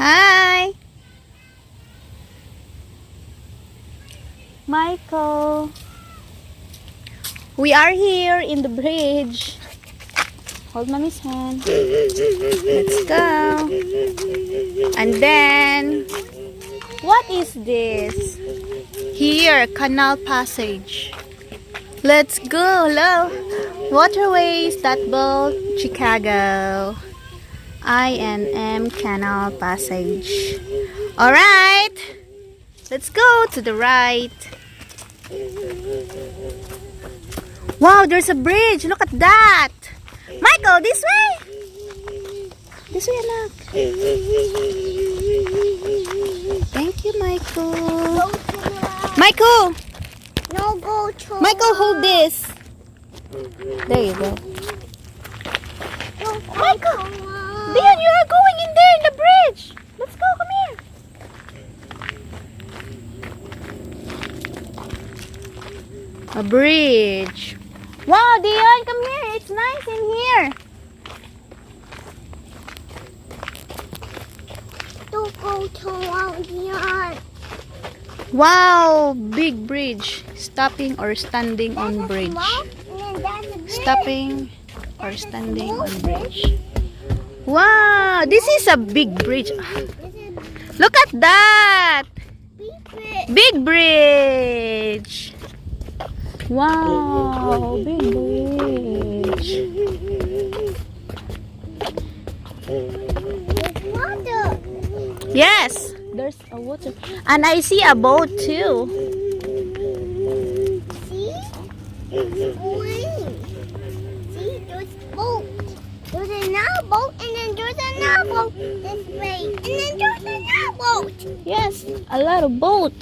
Hi! Michael! We are here in the bridge. Hold mommy's hand. Let's go. And then, what is this? Here, canal passage. Let's go. Hello. Waterways that built Chicago. I&M Canal Passage. Alright. Let's go to the right. Wow, there's a bridge. Look at that. Michael, this way. This way, anak. Thank you, Michael. Michael. No, go to. Michael, hold this. There you go. Michael. Leon, you are going in there in the bridge. Let's go, come here. A bridge. Wow, Dion, come here. It's nice in here. Don't go to Dion. Wow, big bridge. Stopping or standing on bridge. Stopping or standing on bridge. Wow, this is a big bridge. Look at that. Big bridge. Wow, big bridge. Yes, there's a water. And I see a boat too. See? It's going. See, there's a boat. There's another boat, and then there's another boat this way. And then there's another boat. Yes, a lot of boat.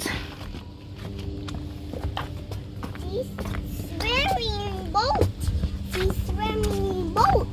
She's swimming boat. She's swimming boat.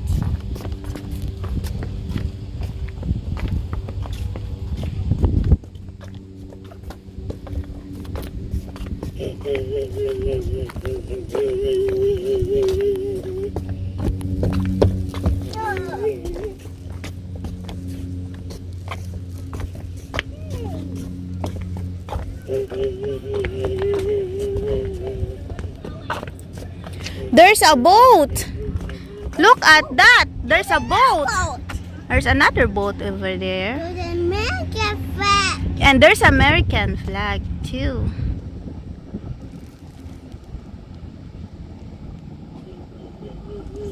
There's a boat. Look at that. There's a boat. There's another boat over there. There's an American flag. And there's American flag too.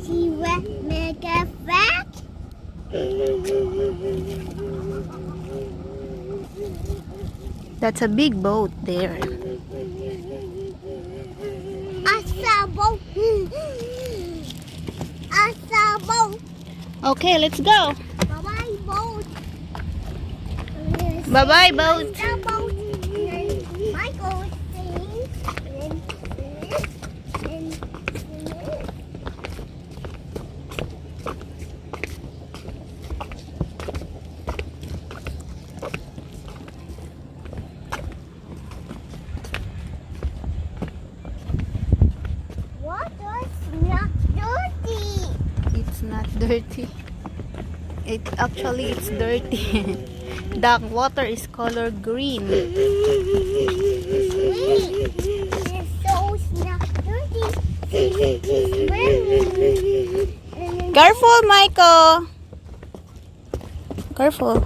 See where American flag? That's a big boat there. I saw a boat. I saw a boat. Okay, let's go. Bye-bye, boat. Bye-bye, boat. The boat. And Michael is singing. Water's not dirty. It's not dirty. It's dirty. The water is color green. Sweet. So it's not dirty. It's swimming. And Careful, Michael. Careful.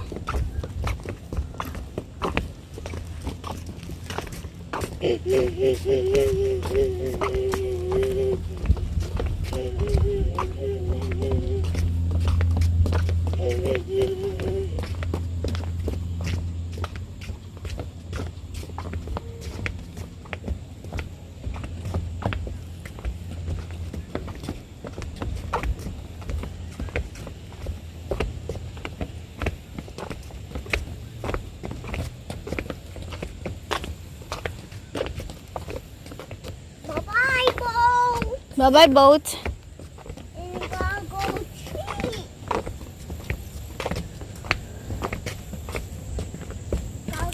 bye-bye, boat. Bye-bye, boat. And gotta go tree.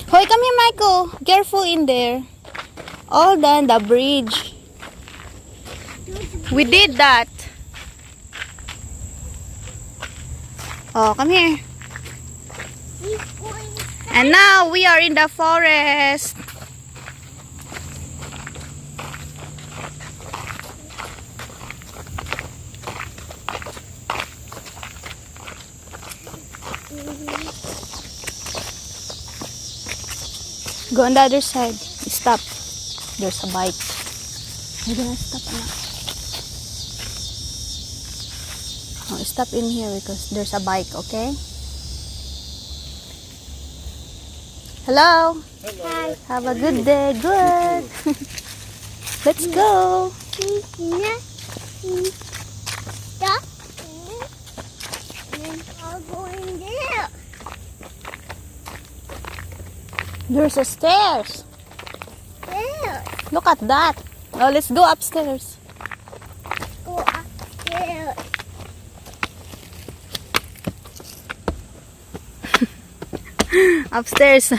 Hoy, come here, Michael. Careful in there. All done the bridge. We did that. Oh, come here. He's going. And now we are in the forest. Go on the other side. Stop. There's a bike. You're gonna stop, anak. Oh, stop in here because there's a bike, okay? Hello. Hi. Have a good day. Good. Let's go. Stop. And I'll go in there. There's a stairs. There. Look at that. Oh, let's go upstairs. Go upstairs. Upstairs.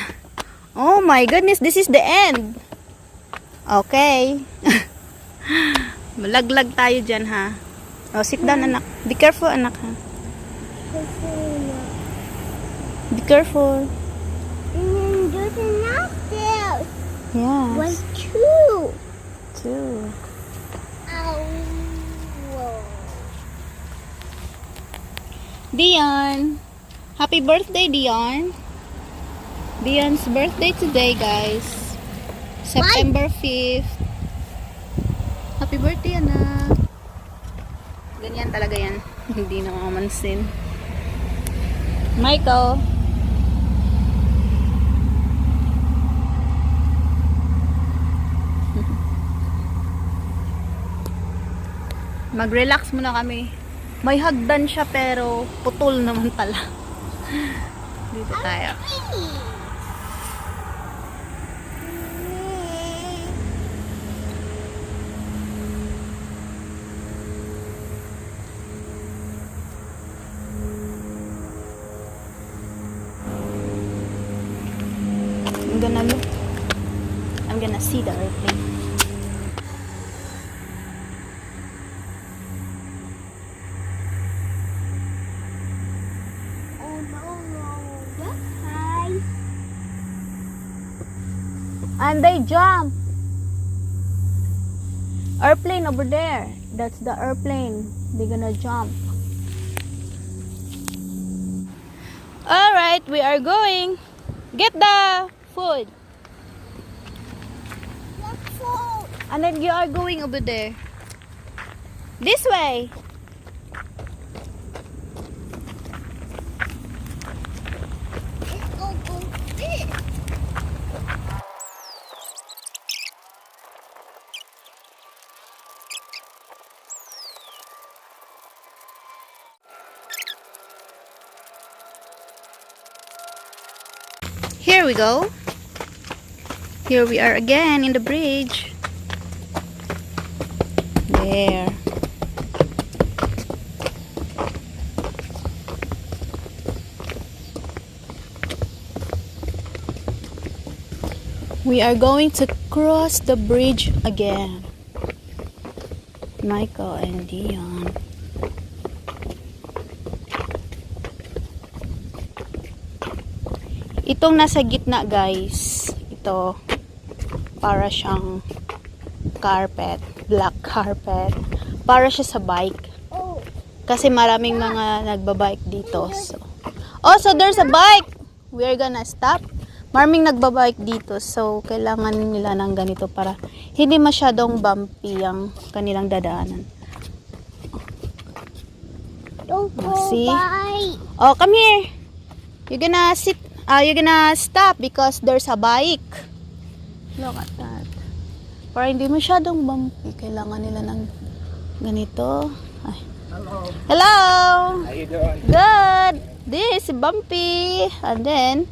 Oh my goodness, this is the end. Okay. Malaglag tayo dyan, ha? Oh, sit down, anak. Be careful, anak, ha? Be careful. And then there's an upstairs. Yes. 1, 2. Two. Oh. Dion. Happy birthday, Dion. Dion's birthday today, guys. September 5th. Happy birthday, anak. Ganyan talaga yan. Hindi na makamansin. Michael. Mag-relax muna kami. May hagdan siya pero putol naman pala. Dito tayo. I'm gonna look. I'm gonna see the airplane. Oh no, no. That's high. And they jump. Airplane over there. That's the airplane. They're gonna jump. Alright, we are going. Get the food. What food? And then you are going over there. This way. Let's go this. Here we go. Here we are again in the bridge. There. We are going to cross the bridge again. Michael and Dion. Itong nasa gitna, guys, ito para siyang carpet, black carpet. Para siya sa bike. Oh. Kasi maraming mga nagbabike dito. So there's a bike. We are gonna stop. Maraming nagbabike dito. So kailangan nila ng ganito para hindi masyadong bumpy ang kanilang dadaanan. Don't go See? by. Oh, come here. You're gonna sit. You're gonna stop because there's a bike. Look at that. Para hindi masyadong bumpy, kailangan nila ng ganito. Ay. Hello. Hello. How you doing? Good. This is bumpy. And then,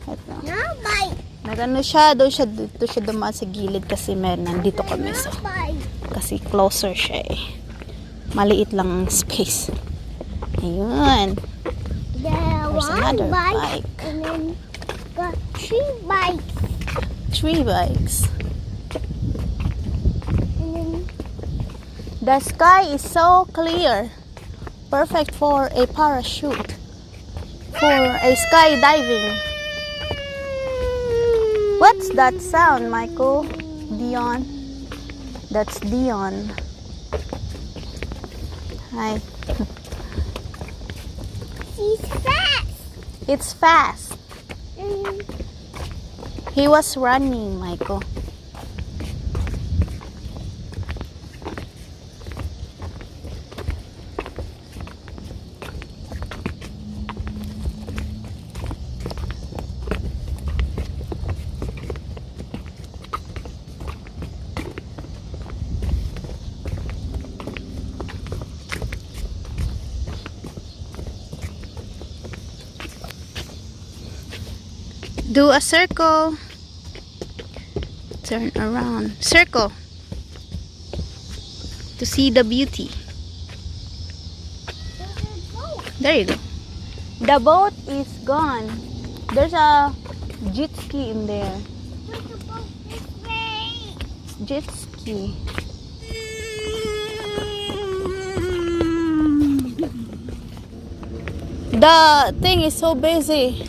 eto. No bite. Nagano siya, dito siya dumaan sa gilid kasi nandito kami. So, No bite. kasi closer siya eh. Maliit lang ang space. Ayun. There's another one bike, bike. and then got 3 bikes, 3 bikes. and then The sky is so clear. Perfect for a parachute. for a skydiving. What's that sound, Michael? Dion? That's Dion. Hi. She's fast. It's fast. He was running, Michael. Do a circle. Turn around. Circle. To see the beauty. There you go. The boat is gone. There's a jet ski in there. There's a boat this way. Jet ski. The thing is so busy.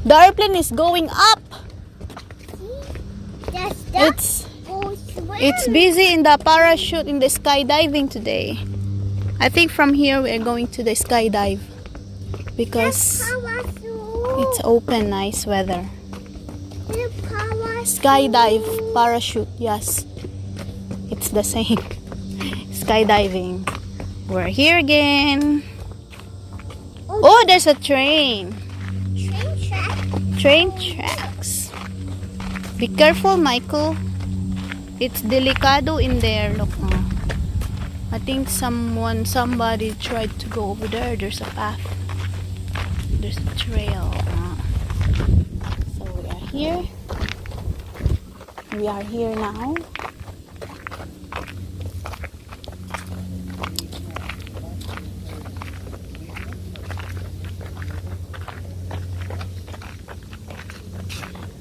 The airplane is going up. That's the It's busy in the parachute in the skydiving today. I think from here we are going to the skydive because it's open, nice weather. Skydive, parachute, yes. It's the same. Skydiving. We're here again. Oh, there's a train. Train tracks. Be careful, Michael. It's delicado in there. Look. I think somebody tried to go over there. There's a path. There's a trail. So we are here. We are here now.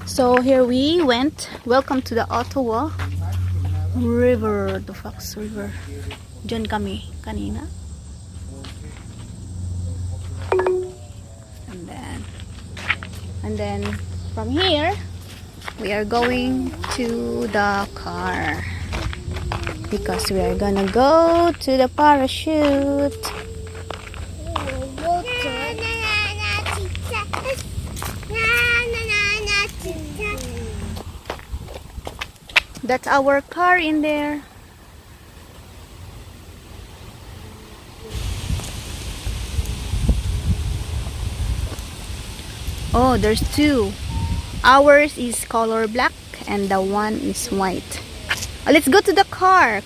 So here we went. Welcome to the Ottawa River, the Fox River. Diyan kami kanina. And then from here we are going to the car because we are gonna go to the parachute. That's our car in there. Oh, there's two. Ours is color black and the one is white. Let's go to the car.